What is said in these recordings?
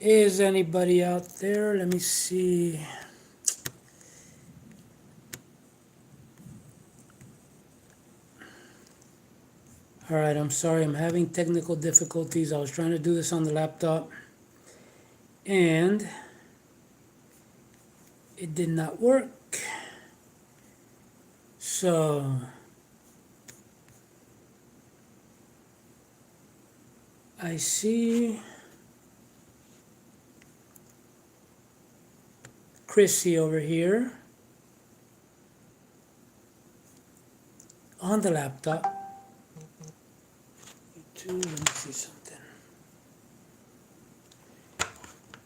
Is anybody out there? Let me see. All right, I'm sorry, I'm having technical difficulties. I was trying to do this on the laptop and it did not work. So I see Chrissy over here on the laptop. Let me see something.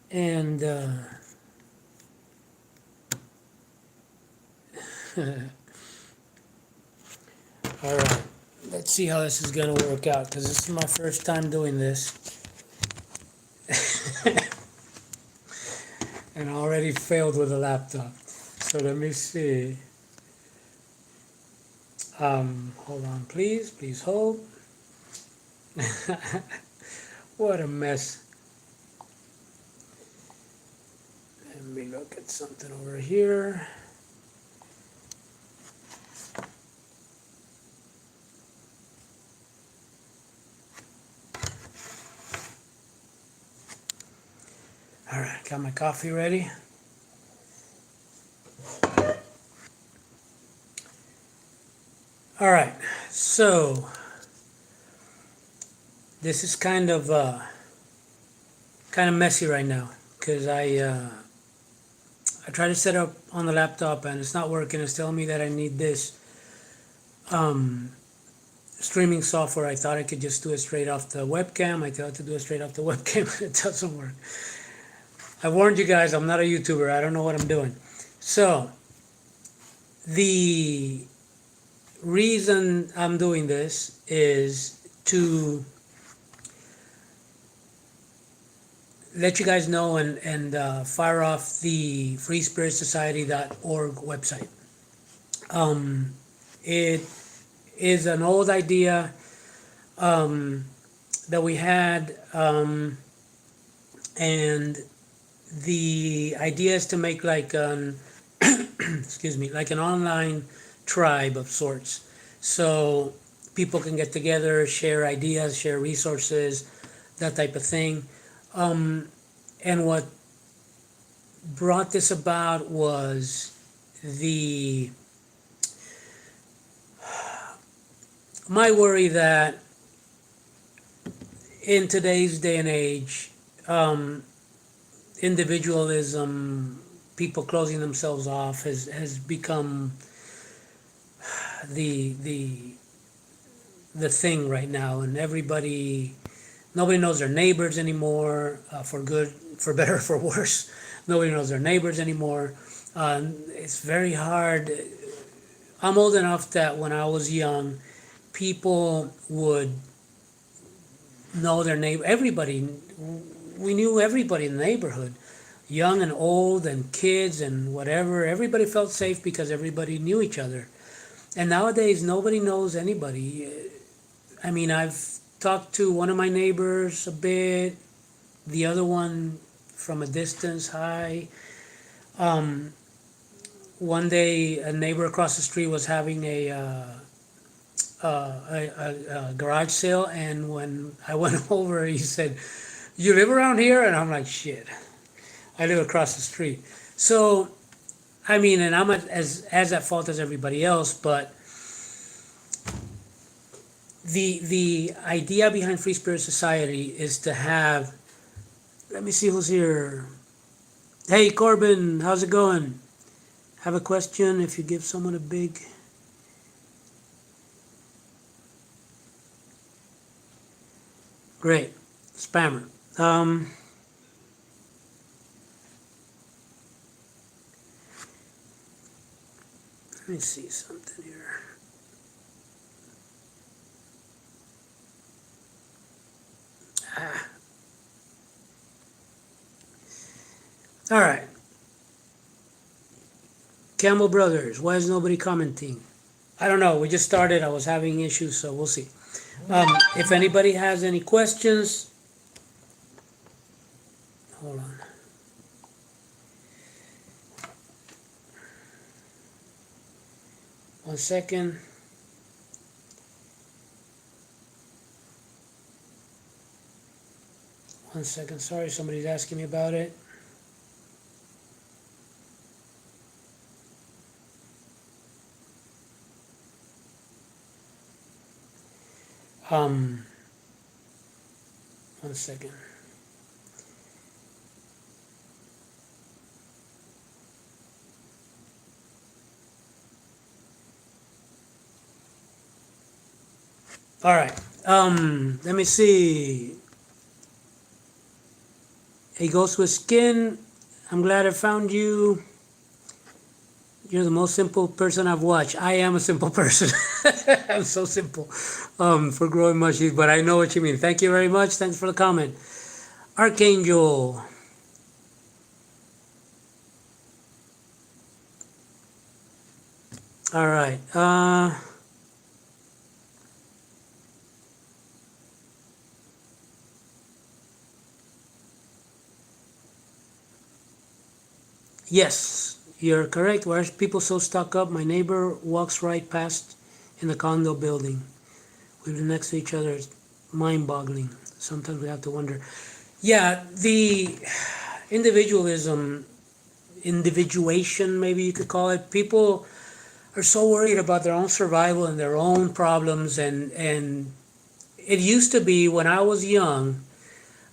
And all right, let's see how this is going to work out because this is my first time doing this. And I already failed with a laptop. So let me see. Hold on, please. Please hold. What a mess. Let me look at something over here. All right, got my coffee ready. All right, so this is kind of messy right now because I tried to set up on the laptop and it's not working. It's telling me that I need this streaming software. I thought I could just do it straight off the webcam. I tried to do it straight off the webcam, but it doesn't work. I warned you guys, I'm not a YouTuber. I don't know what I'm doing. So the reason I'm doing this is to let you guys know and fire off the freespiritsociety.org website. It is an old idea that we had, and the idea is to make like an excuse me, like an online tribe of sorts, so people can get together, share ideas, share resources, that type of thing. And what brought this about was my worry that in today's day and age, individualism, people closing themselves off has become the thing right now, and nobody knows their neighbors anymore, for good, for better, for worse. Nobody knows their neighbors anymore. It's very hard. I'm old enough that when I was young, people would know their neighbor. Everybody, we knew everybody in the neighborhood, young and old and kids and whatever. Everybody felt safe because everybody knew each other. And nowadays, nobody knows anybody. I mean, I've talked to one of my neighbors a bit, the other one from a distance, hi. One day, a neighbor across the street was having a garage sale, and when I went over, he said, "You live around here?" And I'm like, "Shit, I live across the street." So, I mean, and I'm as at fault as everybody else, but the idea behind Free Spirit Society is to have. Let me see who's here. Hey, Corbin, how's it going? Have a question? If you give someone a big. Great, spammer. Let me see something here. All right. Campbell Brothers, why is nobody commenting? I don't know. We just started. I was having issues, so we'll see. If anybody has any questions, Hold on. One second. One second. Sorry, somebody's asking me about it. Um, One second. All right. Let me see. He goes with skin. I'm glad I found you. You're the most simple person I've watched. I am a simple person. I'm so simple for growing mushies, but I know what you mean. Thank you very much. Thanks for the comment. Archangel. All right. Yes, you're correct. Why are people so stuck up? My neighbor walks right past in the condo building. We live next to each other. It's mind-boggling. Sometimes we have to wonder. Yeah, the individualism, individuation, maybe you could call it. People are so worried about their own survival and their own problems, and it used to be when I was young.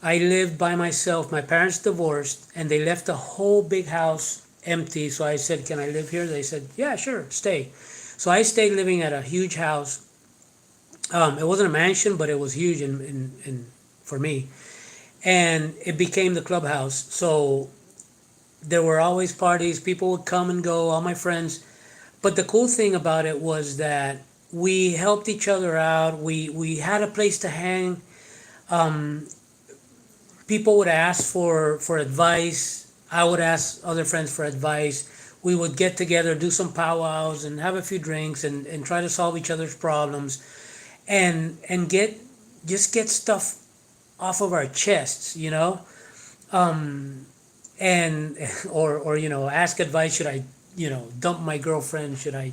I lived by myself. My parents divorced, and they left the whole big house empty. So I said, "Can I live here?" They said, "Yeah, sure, stay." So I stayed living at a huge house. It wasn't a mansion, but it was huge for me, and it became the clubhouse. So there were always parties. People would come and go. All my friends. But the cool thing about it was that we helped each other out. We had a place to hang. Um, People would ask for advice. I would ask other friends for advice. We would get together, do some powwows, and have a few drinks, and try to solve each other's problems, and get stuff off of our chests, um, and or ask advice. Should I dump my girlfriend? Should I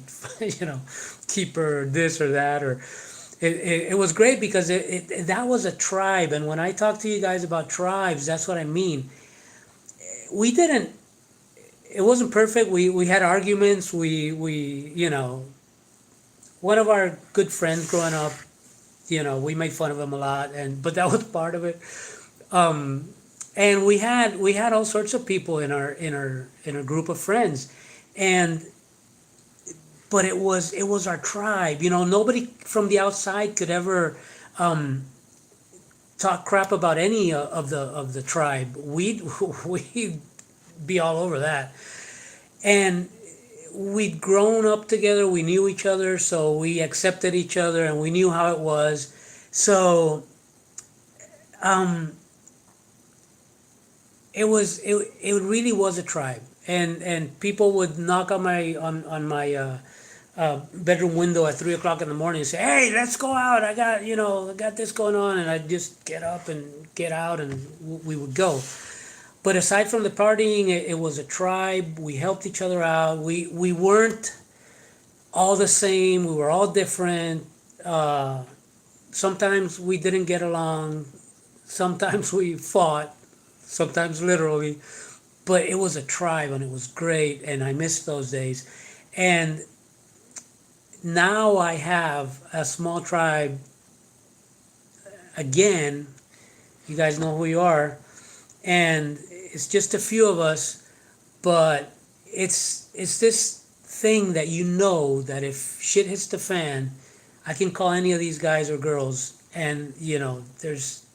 keep her this or that or it was great because that was a tribe. And when I talk to you guys about tribes, that's what I mean. We didn't, it wasn't perfect. We had arguments. One of our good friends growing up, we made fun of him a lot, but that was part of it. Um, and we had all sorts of people in our group of friends, and but it was our tribe. Nobody from the outside could ever um, talk crap about any of the tribe. We'd be all over that, and we'd grown up together. We knew each other, so we accepted each other, and we knew how it was. So um, it really was a tribe, and people would knock on my bedroom window at 3 o'clock in the morning and say, "Hey, let's go out. I got this going on," and I'd just get up and get out, and we would go. But aside from the partying, it was a tribe. We helped each other out. We weren't all the same. We were all different. Sometimes we didn't get along. Sometimes we fought. Sometimes literally. But it was a tribe, and it was great, and I miss those days. And now I have a small tribe again. You guys know who you are, and it's just a few of us, but it's this thing that that if shit hits the fan, I can call any of these guys or girls, and there's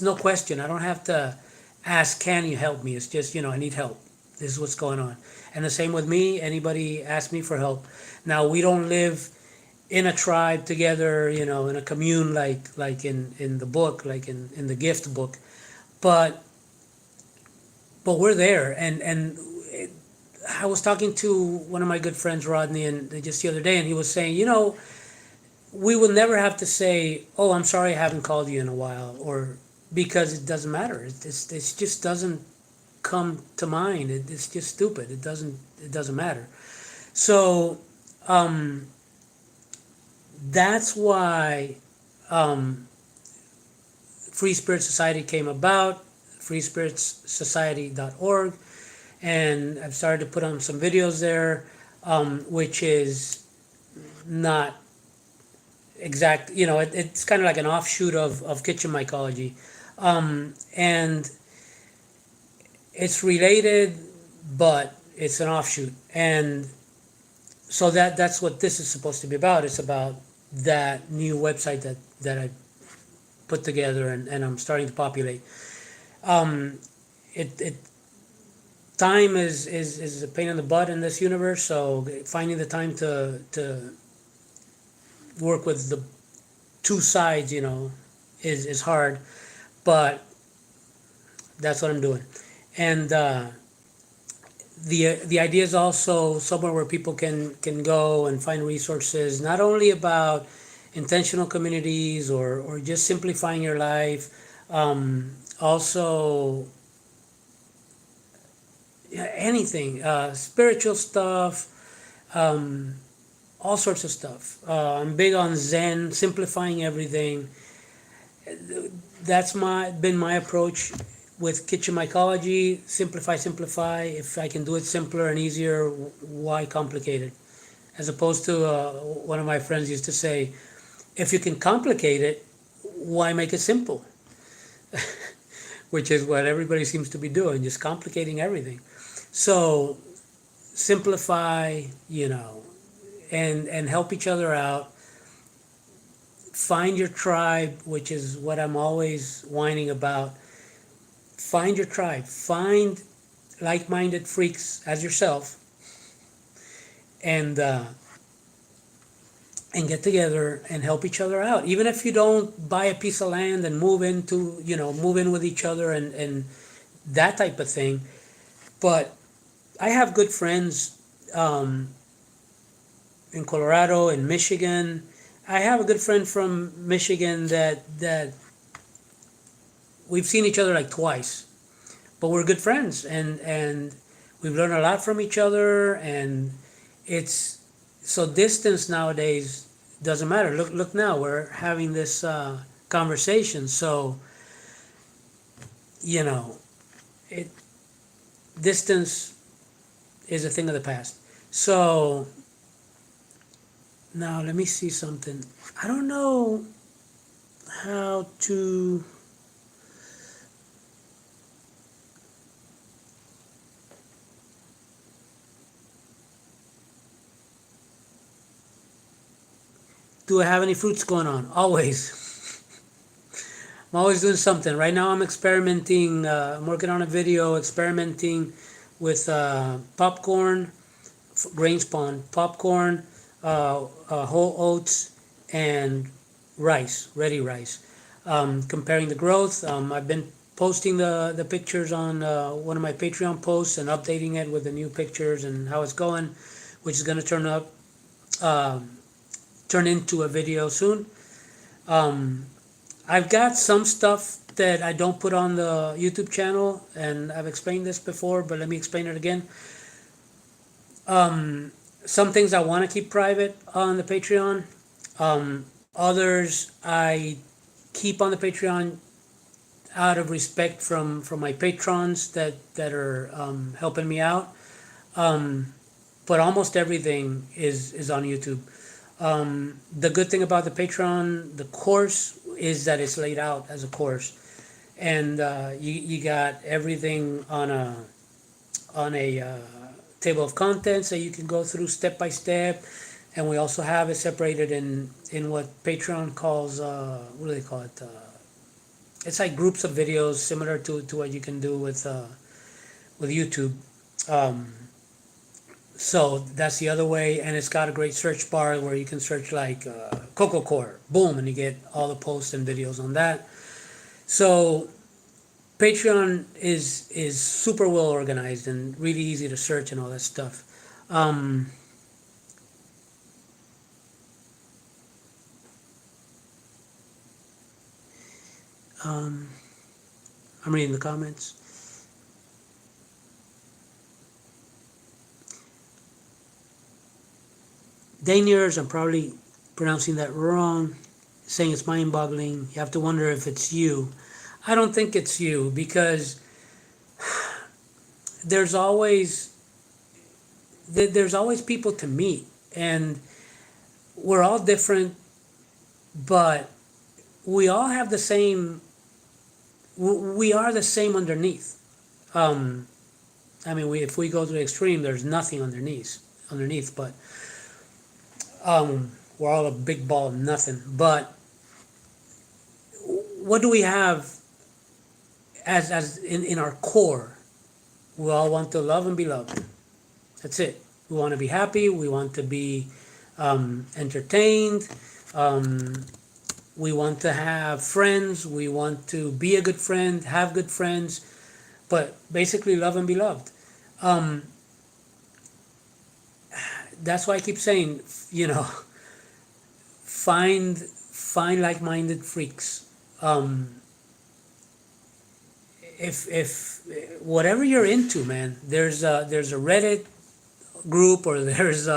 no question. I don't have to ask, "Can you help me?" It's just, I need help. This is what's going on. And the same with me. Anybody ask me for help. Now we don't live in a tribe together, in a commune like in the book, like in the gift book, but we're there. And I was talking to one of my good friends, Rodney, and just the other day, and he was saying, we will never have to say, "Oh, I'm sorry, I haven't called you in a while," or because it doesn't matter. It just doesn't come to mind. It's just stupid. It doesn't matter. So um, that's why um, Free Spirit Society came about, freespiritssociety.org, and I've started to put on some videos there, which is not exact, it's kind of like an offshoot of kitchen mycology. And it's related, but it's an offshoot. And so that's what this is supposed to be about. It's about that new website that I put together, and I'm starting to populate. Um, it time is a pain in the butt in this universe, so finding the time to work with the two sides, is hard, but that's what I'm doing. And the idea is also somewhere where people can go and find resources, not only about intentional communities or just simplifying your life, also yeah, anything, spiritual stuff, um, all sorts of stuff. I'm big on Zen, simplifying everything. That's been my approach with kitchen mycology. Simplify, simplify. If I can do it simpler and easier, why complicate it? As opposed to one of my friends used to say, if you can complicate it, why make it simple? Which is what everybody seems to be doing, just complicating everything. So simplify, and help each other out. Find your tribe, which is what I'm always whining about. Find your tribe. Find like-minded freaks as yourself, and get together and help each other out. Even if you don't buy a piece of land and move in with each other and that type of thing. But I have good friends um, in Colorado, in Michigan. I have a good friend from Michigan that we've seen each other like twice, but we're good friends, and we've learned a lot from each other. And it's so distance nowadays doesn't matter. Look now, we're having this conversation. So you know, it distance is a thing of the past. So now let me see something. I don't know how to. Do I have any fruits going on? Always. I'm always doing something. Right now I'm experimenting. I'm working on a video experimenting with popcorn, grain spawn, popcorn, whole oats, and rice, ready rice. Comparing the growth. I've been posting the pictures on one of my Patreon posts and updating it with the new pictures and how it's going, which is going to um turn into a video soon. Um, I've got some stuff that I don't put on the YouTube channel, and I've explained this before, but let me explain it again. Um, some things I want to keep private on the Patreon. Others I keep on the Patreon out of respect from my patrons that are helping me out. Um, but almost everything is on YouTube. The good thing about the Patreon, the course, is that it's laid out as a course, and you got everything on a table of contents that you can go through step by step, and we also have it separated in what Patreon calls what do they call it? It's like groups of videos similar to what you can do with YouTube. Um, So that's the other way, and it's got a great search bar where you can search like Coco Core, boom, and you get all the posts and videos on that. So Patreon is super well organized and really easy to search and all that stuff. Um, I'm reading the comments. Daniers, I'm probably pronouncing that wrong, saying it's mind-boggling. You have to wonder if it's you. I don't think it's you because there's always there's always people to meet, and we're all different, but we all have the same. We are the same underneath. Um, I mean, if we go to the extreme, there's nothing underneath, but we're all a big ball of nothing. But what do we have as in our core? We all want to love and be loved. That's it. We want to be happy. We want to be entertained. Um, we want to have friends. We want to be a good friend, have good friends, but basically love and be loved. Um, that's why I keep saying, find like-minded freaks. If whatever you're into, man, there's a Reddit group, or there's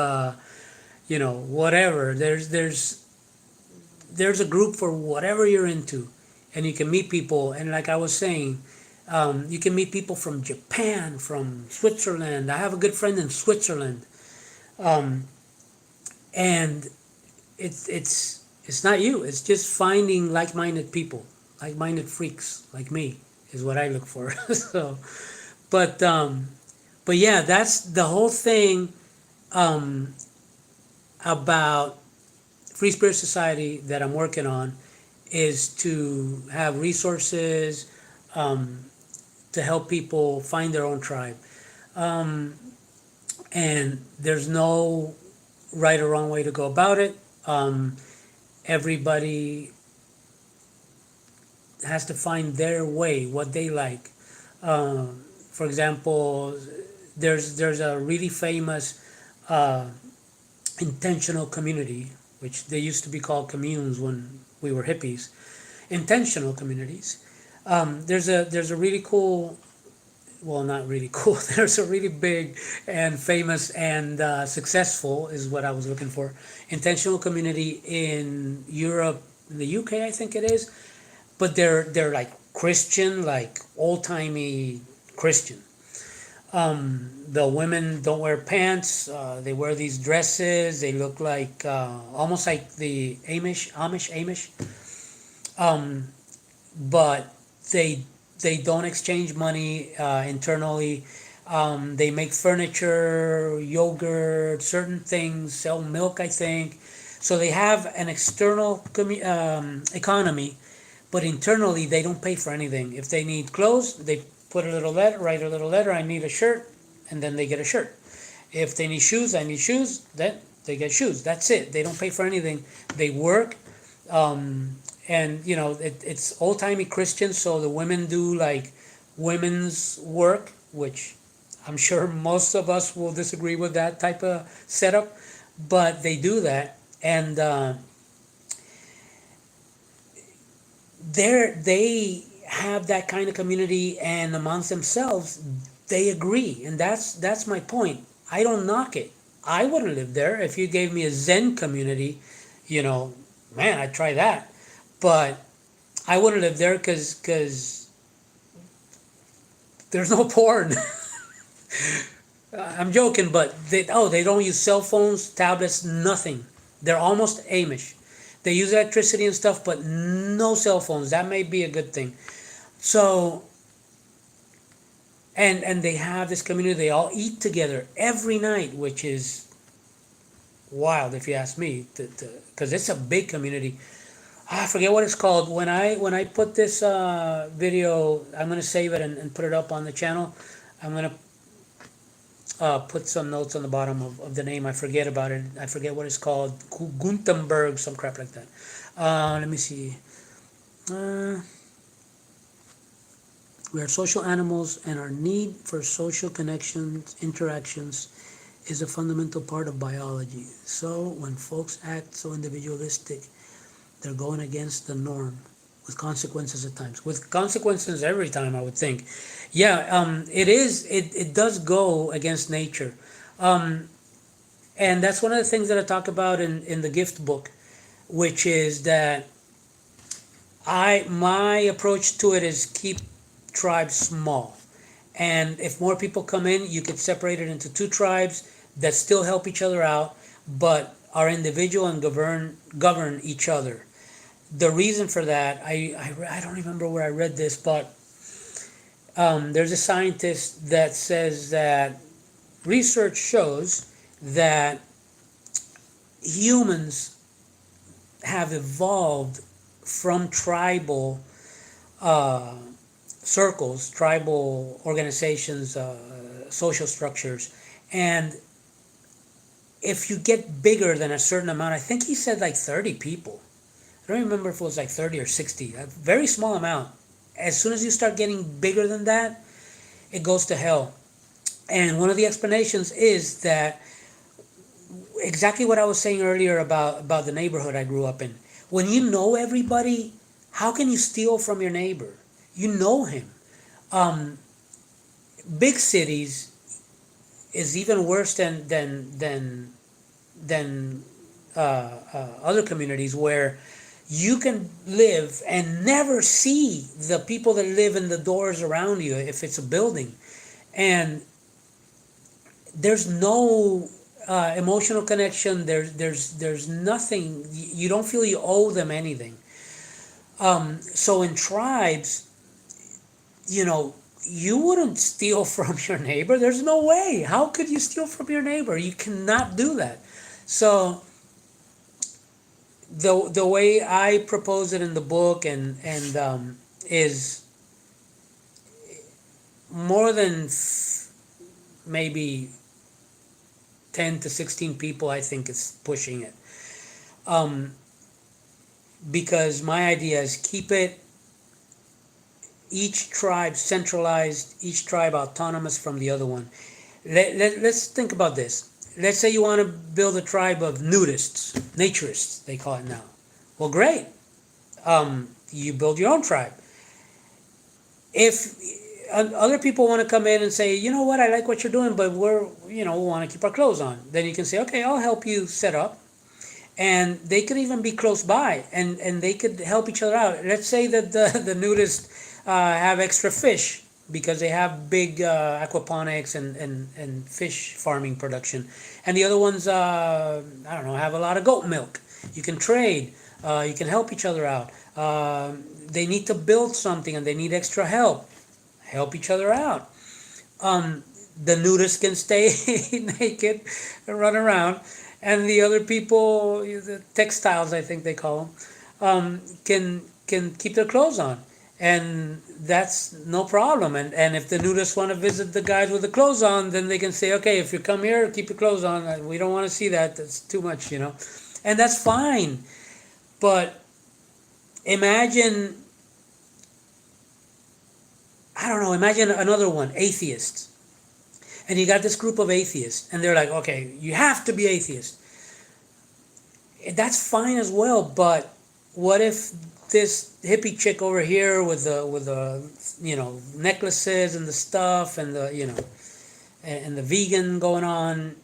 whatever. There's a group for whatever you're into, and you can meet people. And like I was saying, you can meet people from Japan, from Switzerland. I have a good friend in Switzerland, and it's not you. It's just finding like-minded people, like-minded freaks like me is what I look for. So, but but yeah, that's the whole thing um, about Free Spirit Society that I'm working on, is to have resources um, to help people find their own tribe. Um, and there's no right or wrong way to go about it. Everybody has to find their way, what they like. For example, there's a really famous uh, intentional community, which they used to be called communes when we were hippies. Intentional communities. There's a really cool, well, not really cool. There's a really big and famous and successful, is what I was looking for, intentional community in Europe, in the UK, I think it is. But they're like Christian, like old timey Christian. The women don't wear pants. They wear these dresses. They look like almost like the Amish. Um, but they they don't exchange money internally. They make furniture, yogurt, certain things, sell milk, I think. So they have an external economy, but internally they don't pay for anything. If they need clothes, they put a little letter, write a little letter, I need a shirt, and then they get a shirt. If they need shoes, I need shoes, then they get shoes. That's it. They don't pay for anything. They work. And it's old timey Christian, so the women do like women's work, which I'm sure most of us will disagree with that type of setup, but they do that, and they have that kind of community, and amongst themselves, they agree, and that's my point. I don't knock it. I wouldn't live there if you gave me a Zen community, you know, man, I'd try that, but I wouldn't live there because there's no porn. I'm joking, but they don't use cell phones, tablets, nothing. They're almost Amish. They use electricity and stuff, but no cell phones. That may be a good thing. So, and they have this community. They all eat together every night, which is wild if you ask me. Because it's a big community. I forget what it's called. When I put this video, I'm gonna save it and put it up on the channel. I'm gonna put some notes on the bottom of the name. I forget about it. I forget what it's called. Gutenberg, some crap like that. Let me see. We are social animals, and our need for social connections, interactions, is a fundamental part of biology. So when folks act so individualistic, they're going against the norm. with consequences at times. With consequences every time, I would think. Yeah, it is. It does go against nature. Um, and that's one of the things that I talk about in the gift book, which is that my approach to it is keep tribes small. And if more people come in, you could separate it into two tribes that still help each other out, but are individual and govern each other. The reason for that, I don't remember where I read this, but there's a scientist that says that research shows that humans have evolved from tribal uh, circles, tribal organizations, social structures, and if you get bigger than a certain amount, I think he said like 30 people. I don't remember if it was like 30 or 60, a very small amount. As soon as you start getting bigger than that, it goes to hell. And one of the explanations is that exactly what I was saying earlier about the neighborhood I grew up in. When you know everybody, how can you steal from your neighbor? You know him. Um, Big cities is even worse than other communities where you can live and never see the people that live in the doors around you if it's a building, and there's no emotional connection. There's nothing. You don't feel you owe them anything. So in tribes, you know, you wouldn't steal from your neighbor. There's no way. How could you steal from your neighbor? You cannot do that. So the way I propose it in the book and is more than maybe 10 to 16 people. I think is pushing it. Um, because my idea is keep it each tribe centralized, each tribe autonomous from the other one. Let's think about this. Let's say you want to build a tribe of nudists, naturists, they call it now. Well, great. You build your own tribe. If other people want to come in and say, you know what, I like what you're doing, but we want to keep our clothes on, then you can say, okay, I'll help you set up. And they could even be close by, and they could help each other out. Let's say that the nudists have extra fish because they have big aquaponics and fish farming production, and the other ones, I don't know, have a lot of goat milk. You can trade. You can help each other out. They need to build something and they need extra help. Help each other out. The nudists can stay naked and run around, and the other people, the textiles, I think they call them, can keep their clothes on, and that's no problem. And if the nudists want to visit the guys with the clothes on, then they can say, okay, if you come here, keep your clothes on. We don't want to see that. That's too much, and that's fine. But imagine, I don't know, imagine another one, atheists. And you got this group of atheists, and they're like, okay, you have to be atheist. That's fine as well, but what if this hippie chick over here with the necklaces and the stuff and and the vegan going on,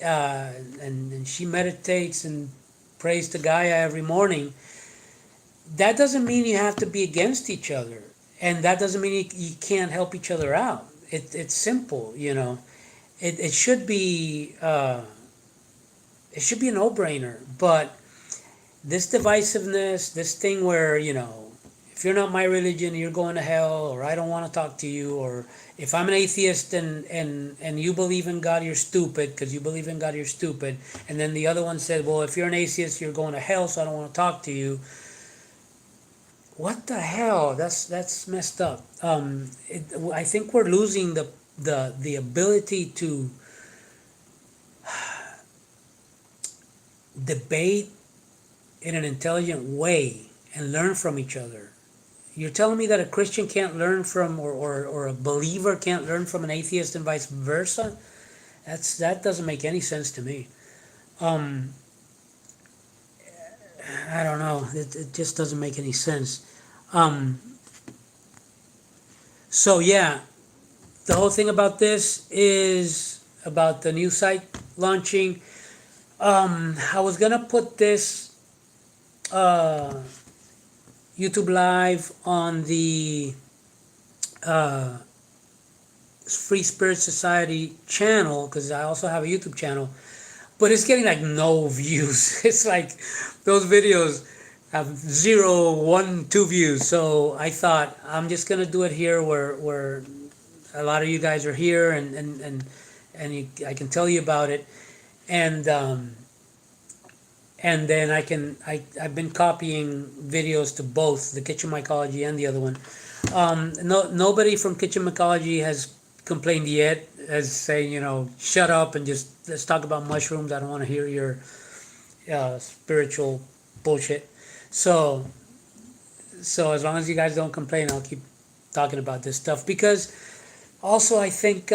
and she meditates and prays to Gaia every morning. That doesn't mean you have to be against each other, and that doesn't mean you can't help each other out. It's simple, It should be it should be a no-brainer. But this divisiveness, this thing where if you're not my religion, you're going to hell, or I don't want to talk to you, or if I'm an atheist and you believe in God, you're stupid because you believe in God, you're stupid. And then the other one said, well, if you're an atheist, you're going to hell, so I don't want to talk to you. What the hell? That's messed up. I think we're losing the ability to debate in an intelligent way and learn from each other. You're telling me that a Christian can't learn from, or a believer can't learn from an atheist and vice versa? That doesn't make any sense to me. I don't know. It just doesn't make any sense. Um, so yeah, the whole thing about this is about the new site launching. I was gonna put this uh, YouTube live on the uh, Free Spirit Society channel because I also have a YouTube channel, but it's getting like no views. It's like those videos have 0, 1, 2 views. So I thought I'm just gonna do it here where a lot of you guys are here and I can tell you about it and and then I've been copying videos to both the Kitchen Mycology and the other one. Nobody from Kitchen Mycology has complained yet as saying, shut up and just let's talk about mushrooms. I don't want to hear your spiritual bullshit. So as long as you guys don't complain, I'll keep talking about this stuff because also I think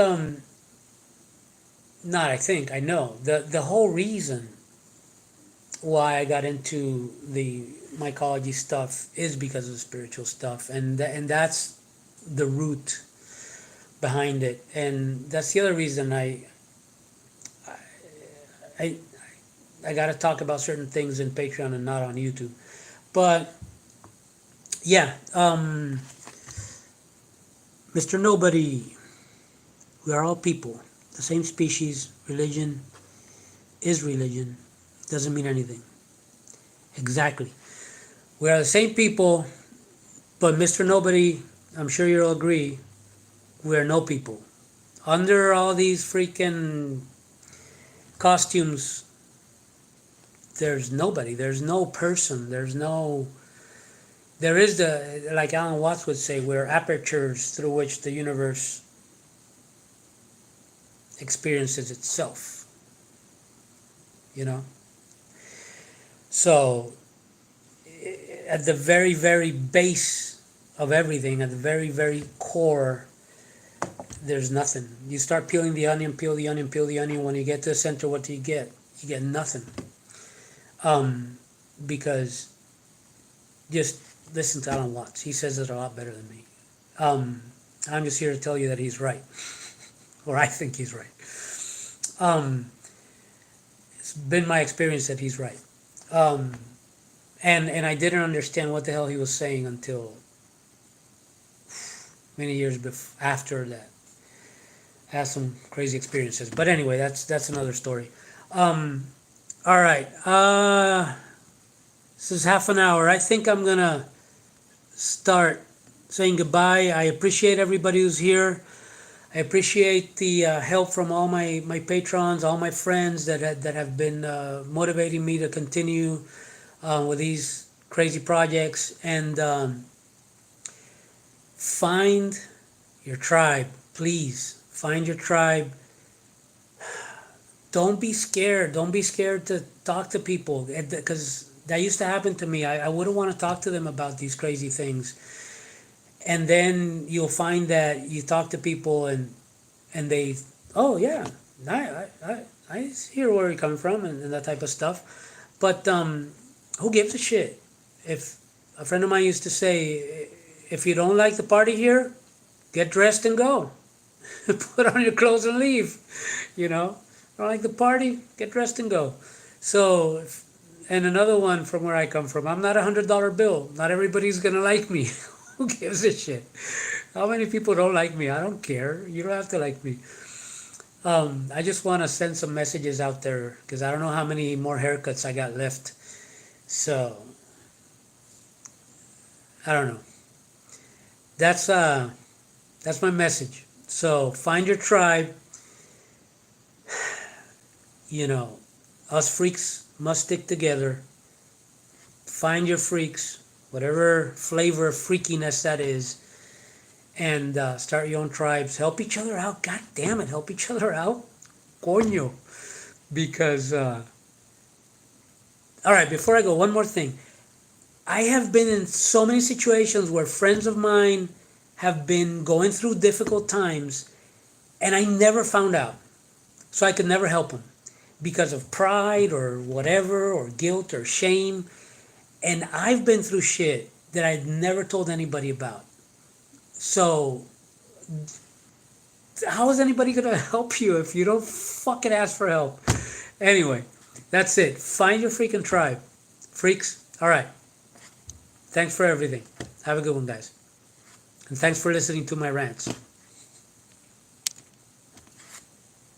not I think I know the whole reason why I got into the mycology stuff is because of the spiritual stuff, and that's the root behind it, and that's the other reason I I got to talk about certain things in Patreon and not on YouTube, but yeah, Mr. Nobody, we are all people, the same species, religion is religion, doesn't mean anything. Exactly. We are the same people, but Mr. Nobody, I'm sure you'll agree, we are no people. Under all these freaking costumes, there's nobody. There's no person. There is like Alan Watts would say, we're apertures through which the universe experiences itself. So, at the very, very base of everything, at the very, very core, there's nothing. You start peeling the onion, peel the onion, peel the onion. When you get to the center, what do you get? You get nothing. Because just listen to Alan Watts. He says it a lot better than me. I'm just here to tell you that he's right, or I think he's right. It's been my experience that he's right. And I didn't understand what the hell he was saying until many years after that. I had some crazy experiences, but anyway, that's another story. All right, this is half an hour. I think I'm gonna start saying goodbye. I appreciate everybody who's here. I appreciate the help from all my patrons, all my friends that have been motivating me to continue with these crazy projects. And find your tribe, please. Find your tribe. Don't be scared. Don't be scared to talk to people, because that used to happen to me. I wouldn't want to talk to them about these crazy things. And then you'll find that you talk to people and they, oh yeah, I hear where you're coming from and that type of stuff. But who gives a shit? If a friend of mine used to say, if you don't like the party here, get dressed and go. Put on your clothes and leave. Don't like the party, get dressed and go. So, and another one from where I come from, I'm not $100 bill. Not everybody's gonna like me. Who gives a shit? How many people don't like me? I don't care. You don't have to like me. I just want to send some messages out there because I don't know how many more haircuts I got left. So, I don't know. That's my message. So find your tribe. Us freaks must stick together. Find your freaks, whatever flavor of freakiness that is, and start your own tribes. Help each other out. God damn it, help each other out. Coño. Because, all right, before I go, one more thing. I have been in so many situations where friends of mine have been going through difficult times, and I never found out. So I could never help them because of pride or whatever, or guilt or shame. And I've been through shit that I'd never told anybody about. So how is anybody gonna help you if you don't fucking ask for help? Anyway, that's it. Find your freaking tribe. Freaks. All right. Thanks for everything. Have a good one, guys. And thanks for listening to my rants.